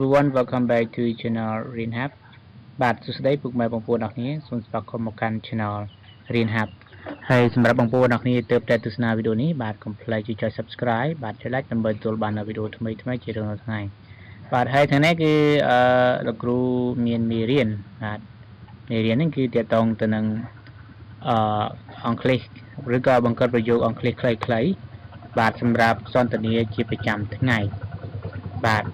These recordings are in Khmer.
Everyone, welcome back to channel រៀនហាប់បាទសួស្តីពុកម៉ែបងប្អូនអរគ្នាសូមស្វាគមន៍មកកាន់ channel រៀនហាប់ហើយសម្រាប់បងប្អូនអរគ្នាទើបតែទស្សនាវីដេអូនេះបាទកុំភ្លេចជួយចុច Subscribe បាទចុច Like ដើម្បីទទួលបានវីដេអូថ្មីៗជារៀងរាល់ថ្ងៃបាទហើយថ្ងៃនេះគឺលោកគ្រូមានមេរៀនបាទមេរៀននេះគឺទាក់ទងទៅនឹងអង់គ្លេសឬក៏បង្កើតប្រយោគអង់គ្លេសខ្លីៗបាទសម្រាប់សន្ទនាជាប្រចាំថ្ងៃបាទ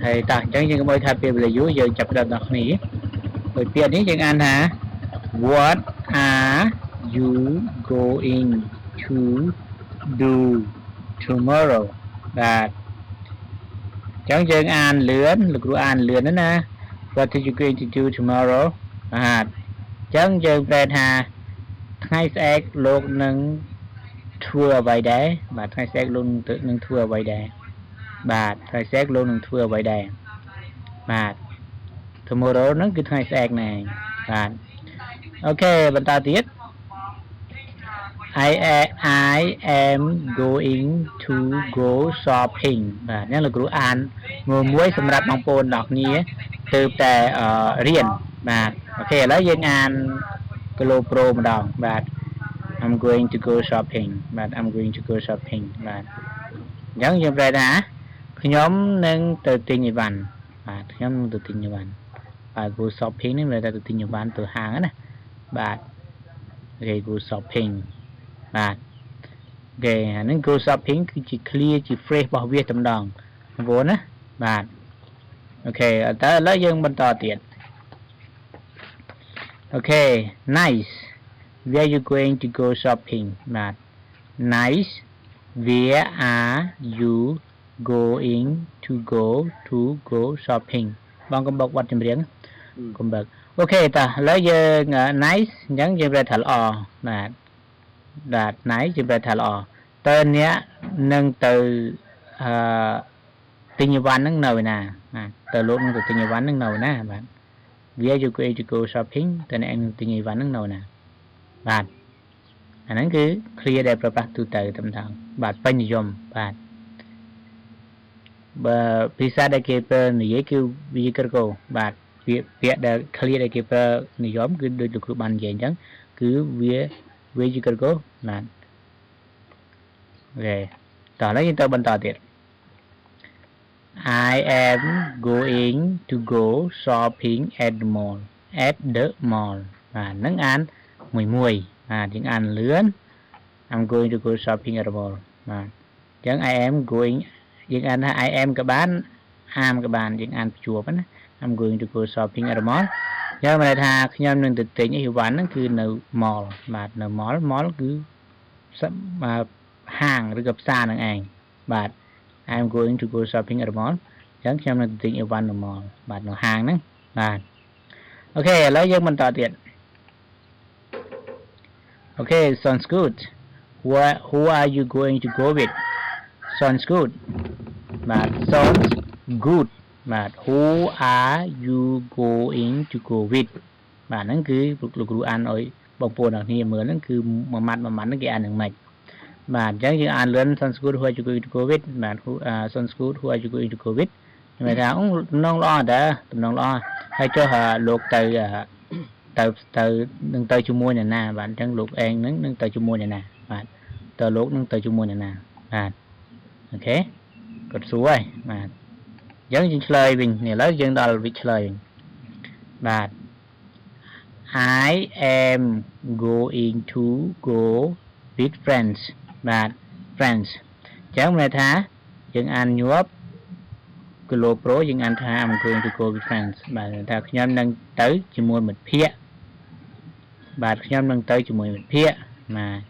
ហើយតោះអញ្ចឹងយើងកុំឲ្យថាពេលវេលាយូរយើងចាប់ផ្ដើមដល់គ្នាដោយពាក្យនេះយើងអានថា What are you going to do tomorrow បាទអញ្ចឹងយើងអានលឿនលោកគ្រូអានលឿនណា What are you going to do tomorrow បាទអញ្ចឹងយើងប្រែថាថ្ងៃស្អែកលោកនឹងធ្វើអ្វីដែរបាទថ្ងៃស្អែកលោកនឹងធ្វើអ្វីដែរបាទថ្ងៃស្អែកលោកនឹងធ្វើអ្វីដែរបាទ tomorrow ហ្នឹងគឺថ្ងៃស្អែកណែបាទអូខេបន្តទៀត I am going to go shopping បាទនេះលោកគ្រូអានមួយសម្រាប់បងប្អូនអ្នកគ្នាទើបតែរៀនបាទអូខេឥឡូវយើងអាន Global Pro ម្ដងបាទ I'm going to go shopping បាទ I'm going to go shopping បាទអញ្ចឹងយើងប្រែថាខ្ញុំនឹងទៅទិញអីវ៉ាន់បាទខ្ញុំនឹងទៅទិញអីវ៉ាន់បាទ go shopping នេះមានតែទៅទិញអីវ៉ាន់ទៅហាងណាបាទអូខេ go shopping បាទអូខេអានឹង go shopping គឺជា clear ជា phrase របស់វាតែម្ដងបងប្អូនណាបាទអូខេតើឥឡូវយើងបន្តទៀតអូខេ nice where you going to go shopping បាទ nice where are you going to go shopping បងកំបុកវត្តចម្រៀងកំបុកអូខេតោះឥឡូវយើង nice អញ្ចឹងយើងប្រែថាល្អបាទ nice យើងប្រែថាល្អតើអ្នកនឹងទៅទិញអីវ៉ាន់ហ្នឹងនៅឯណាបាទតើលោកនឹងទៅទិញអីវ៉ាន់ហ្នឹងនៅឯណាបាទ Where you going to go shopping តើអ្នកនឹងទិញអីវ៉ាន់ហ្នឹងនៅឯណាបាទអាហ្នឹងគឺ clear ដែលប្រើប្រាស់ទូទៅតែម្ដងបាទពេញនិយមបាទបើភាសាដែលគេប្រើនិយាយគឺ vehicle បាទពាក្យដែល clear ដែលគេប្រើនិយមគឺដូចលោកគ្រូបាននិយាយអញ្ចឹងគឺវា vehicle បាទអូខេតោះឥឡូវយើងទៅបន្តទៀត I am going to go shopping at the mall បាទហ្នឹងអានមួយបាទយើងអានលឿន I'm going to go shopping at the mall បាទអញ្ចឹង I am going យើងអានថា I am ក៏បាន am ក៏បានយើងអានភ្ជាប់ណា I'm going to go shopping at the mall យើងមានន័យថាខ្ញុំនឹងទៅទិញអីវ៉ាន់ហ្នឹងគឺនៅ mall បាទនៅ mall គឺហាងឬក៏ផ្សារនឹងឯងបាទ I'm going to go shopping at the mall អញ្ចឹងខ្ញុំនឹងទៅទិញអីវ៉ាន់នៅ mall បាទនៅហាងហ្នឹងបាទអូខេឥឡូវយើងបន្តទៀតអូខេ sounds good who are you going to go with sounds good បាទ sounds good បាទ who are you going to go with បាទហ្នឹងគឺលោកគ្រូអានឲ្យបងប្អូនទាំងគ្នាមើលហ្នឹងគឺមួយម៉ាត់ហ្នឹងគេអានយ៉ាងម៉េចបាទអញ្ចឹងយើងអានលឿន sounds good who are you going to go with បាទ sounds good who are you going to go with មានថាតំណងល្អតើតំណងល្អហើយចុះលោកទៅនឹងទៅជាមួយអ្នកណាបាទអញ្ចឹងលោកឯងនឹងទៅជាមួយអ្នកណាបាទតើលោកនឹងទៅជាមួយអ្នកណាបាទអូខេគាត់សួរហើយបាទអញ្ចឹងយើងឆ្លើយវិញឥឡូវយើងដល់វិឆ្លើយវិញបាទ I am going to go with friends បាទ friends អញ្ចឹងមានថាយើងអានញាប់ Global Pro យើងអានថា I'm going to go with friends បាទថាខ្ញុំនឹងទៅជាមួយមិត្តភ័ក្តិបាទខ្ញុំនឹងទៅជាមួយមិត្តភ័ក្តិបាទ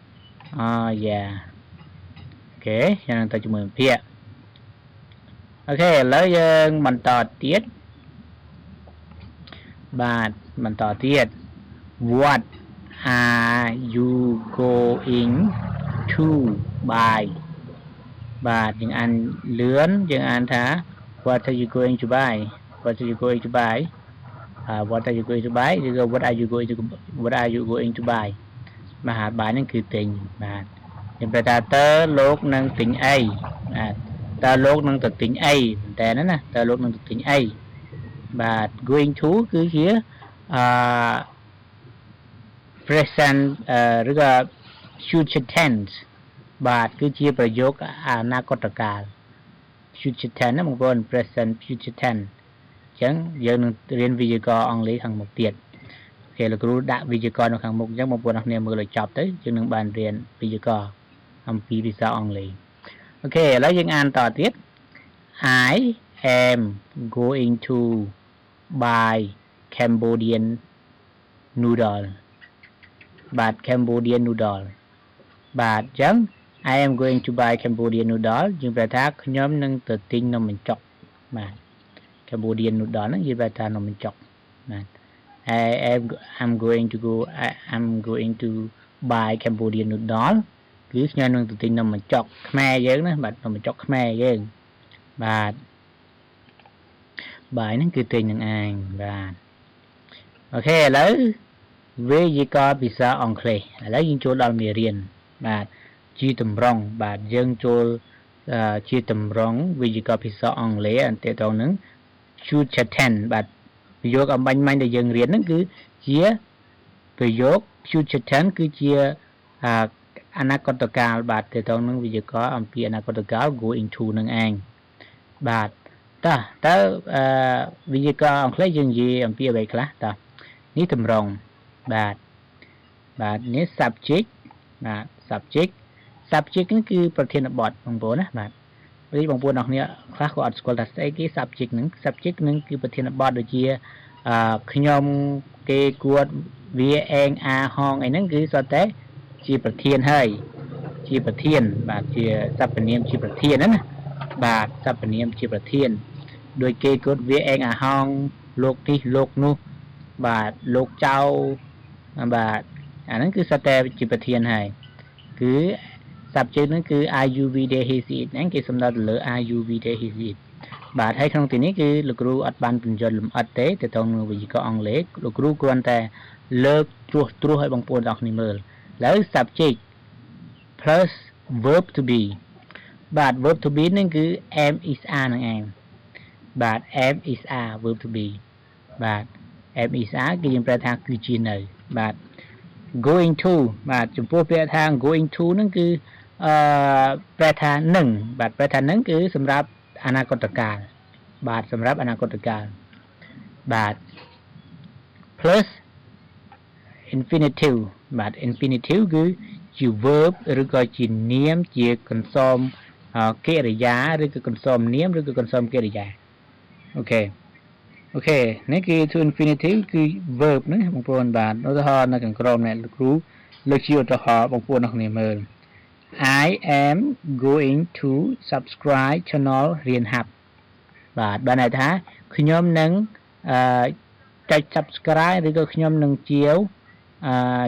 yeah អូខេខ្ញុំនឹងទៅជាមួយមិត្តភ័ក្តិអូខេឥឡូវយើងបន្តទៀតបាទបន្តទៀត What are you going to buy បាទយើងអានលឿនយើងអានថា What are you going to buy What are you going to buy What are you going to buy ឬក៏ What are you going to buy បាទបាយហ្នឹងគឺទិញបាទខ្ញុំប្រែថាតើលោកនឹងទិញអីបាទ ตาโลกนั่งตัดติงไอแต่นั่นนะตาโลกนั่งตัดติงไอบาท going to คือเหี้ยpresent หรือว่า future tense บาทคือเหี้ยประโยคอนาคตการ future tense นะบางคน present future tense ចឹងយើងនឹងរៀនវិយាករណ៍អង់គ្លេសខាងមុខទៀតអូខេលោកគ្រូដាក់វិយាករណ៍នៅខាងមុខចឹងបងប្អូនអរគ្នាមើលឲ្យចប់ទៅយើងនឹងបានរៀនវិយាករណ៍អំពីភាសាអង់គ្លេសអូខេឥឡូវយើងអានតទៀត I am going to buy Cambodian noodle បាទ Cambodian noodle បាទចឹង I am going to buy Cambodian noodle យើងប្រែថាខ្ញុំនឹងទៅទិញនំបញ្ចុកបាទ Cambodian noodle ហ្នឹងនិយាយបែបថានំបញ្ចុកបាទ I'm going to buy Cambodian noodle គឺខ្ញុំនឹងទៅទិញនំបញ្ចុកខ្មែរយើងណាបាទនំបញ្ចុកខ្មែរយើងបាទបាយហ្នឹងគឺទិញនឹងឯងបាទអូខេឥឡូវវេយ្យាករណ៍ភាសាអង់គ្លេសឥឡូវយើងចូលដល់មេរៀនបាទជាតម្រង់បាទយើងចូលជាតម្រង់វេយ្យាករណ៍ភាសាអង់គ្លេសអន្តរទៅនឹង future tense បាទប្រយោគអំបញ្ញដែលយើងរៀនហ្នឹងគឺជាប្រយោគ future tense គឺជាអនាគតកាលបាទទៅទៅនឹងវេយ្យាករណ៍អំពីអនាគតកាល going to នឹងឯងបាទតើវេយ្យាករណ៍អង់គ្លេសយើងនិយាយអំពីអ្វីខ្លះតើនេះតម្រង់បាទនេះ subject បាទ subject ហ្នឹងគឺប្រធានបទបងប្អូនណាបាទពេលបងប្អូនអរគ្នាខ្លះក៏អត់ស្គាល់ថាស្អីគេ subject ហ្នឹងគឺប្រធានបទដូចជាខ្ញុំគេគួតវាឯងអាហងអីហ្នឹងគឺសុទ្ធតែជាប្រធានហើយជាប្រធានបាទជាសព្វនាមជាប្រធានណាបាទសព្វនាមជាប្រធានដោយគេគួតវាឯងអាហងលោកនេះលោកនោះបាទលោកចៅបាទអាហ្នឹងគឺសុទ្ធតែជាប្រធានហើយគឺ subject ហ្នឹងគឺ are you we they he she it ហ្នឹងគេសំដៅទៅលើ are you we they he she it បាទហើយក្នុងទីនេះគឺលោកគ្រូអត់បានបញ្យល់លម្អិតទេទៅទៅនឹងវិយាករណ៍អង់គ្លេសលោកគ្រូគ្រាន់តែលើកត្រួសឲ្យបងប្អូនទាំងគ្នាមើលឥឡូវ subject plus verb to be បាទ verb to be ហ្នឹងគឺ am is are ហ្នឹងឯងបាទ am is are verb to be បាទ am is are គឺយើងប្រែថាគឺជានៅបាទ going to បាទចំពោះពាក្យថា going to ហ្នឹងគឺប្រែថានឹងបាទប្រែថានឹងគឺសម្រាប់អនាគតកាលបាទសម្រាប់អនាគតកាលបាទ plus infinitive បាទ infinitive គឺជា verb ឬក៏ជានាមជាកន្សោមកិរិយាឬក៏កន្សោមនាមឬក៏កន្សោមកិរិយាអូខេនេះគឺ to infinitive គឺ verb ណាបងប្អូនបាទឧទាហរណ៍នៅខាងក្រោមនេះលោកគ្រូលើកជាឧទាហរណ៍បងប្អូនអ្នកគ្នាមើល I am going to subscribe channel រៀនហាប់បាទបានន័យថាខ្ញុំនឹងចុច subscribe ឬក៏ខ្ញុំនឹងជាវ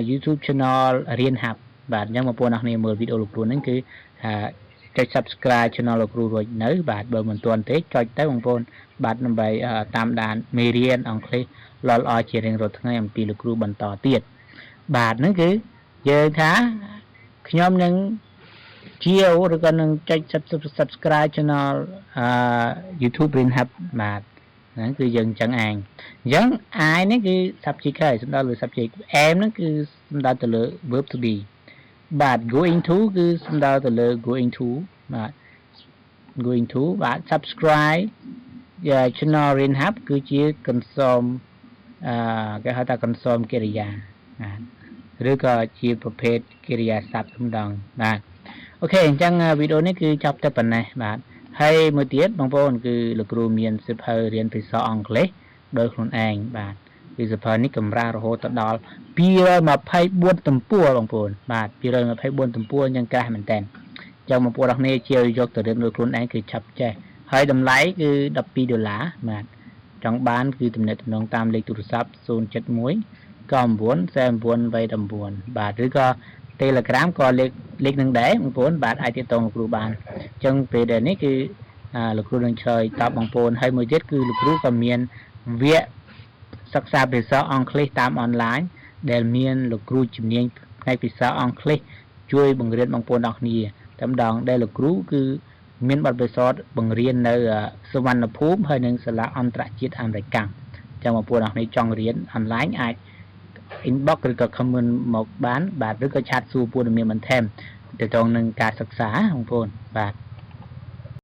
YouTube channel រៀនហាប់បាទអញ្ចឹងបងប្អូនអ្នកគ្នាមើលវីដេអូលោកគ្រូហ្នឹងគឺចុច subscribe channel លោកគ្រូរួចនៅបាទបើមិនទាន់ទេចុចទៅបងប្អូនបាទដើម្បីតាមដានមេរៀនអង់គ្លេសល្អៗជារៀងរាល់ថ្ងៃអំពីលោកគ្រូបន្តទៀតបាទហ្នឹងគឺយើងថាខ្ញុំនឹងជាវឬក៏នឹងចុច subscribe channel YouTube រៀនហាប់បាទហ្នឹងគឺយើងអញ្ចឹងឯងអញ្ចឹង I នេះគឺ subject ហើយសំដៅលើ subject am ហ្នឹងគឺសំដៅទៅលើ verb to be បាទ going to គឺសំដៅទៅលើ going to បាទ going to បាទ subscribe channel រៀនហាប់គឺជាកន្សោមគេហៅថាកន្សោមកិរិយាបាទឬក៏ជាប្រភេទកិរិយាសព្ទម្ដងបាទអូខេអញ្ចឹងវីដេអូនេះគឺចប់តែប៉ុណ្ណេះបាទហើយមួយទៀតបងប្អូនគឺលោកគ្រូមានសៀវភៅរៀនភាសាអង់គ្លេសដោយខ្លួនឯងបាទពីសៀវភៅនេះកម្រាស់រហូតដល់224ទំព័របងប្អូនបាទ224ទំព័រអញ្ចឹងក្រាស់មែនតើអញ្ចឹងបងប្អូនអរគ្នាជាយកទៅរៀនដោយខ្លួនឯងគឺឆាប់ចេះហើយតម្លៃគឺ$12បាទចង់បានគឺទំនាក់ទំនងតាមលេខទូរស័ព្ទ071 9494989បាទឬក៏ Telegram ក៏លេខនឹងដែរបងប្អូនបាទអាចទាក់ទងលោកគ្រូបានអញ្ចឹងពេលដែលនេះគឺលោកគ្រូនឹងឆ្លើយតបបងប្អូនហើយមួយទៀតគឺលោកគ្រូក៏មានវគ្គសិក្សាភាសាអង់គ្លេសតាមអនឡាញដែលមានលោកគ្រូជំនាញផ្នែកភាសាអង់គ្លេសជួយបង្រៀនបងប្អូនទាំងគ្នាតែម្ដងដែលលោកគ្រូគឺ មានបទពិសោធន៍បង្រៀននៅសវណ្ណភូមិហើយនឹងសាលាអន្តរជាតិអាមេរិកចឹងបងប្អូនអរគ្នាចង់រៀនអនឡាញអាច inbox ឬក៏ comment មកបានបាទឬក៏ឆាតសួរព័ត៌មានបន្ថែមទៅត្រង់នឹងការសិក្សាបងប្អូនបាទ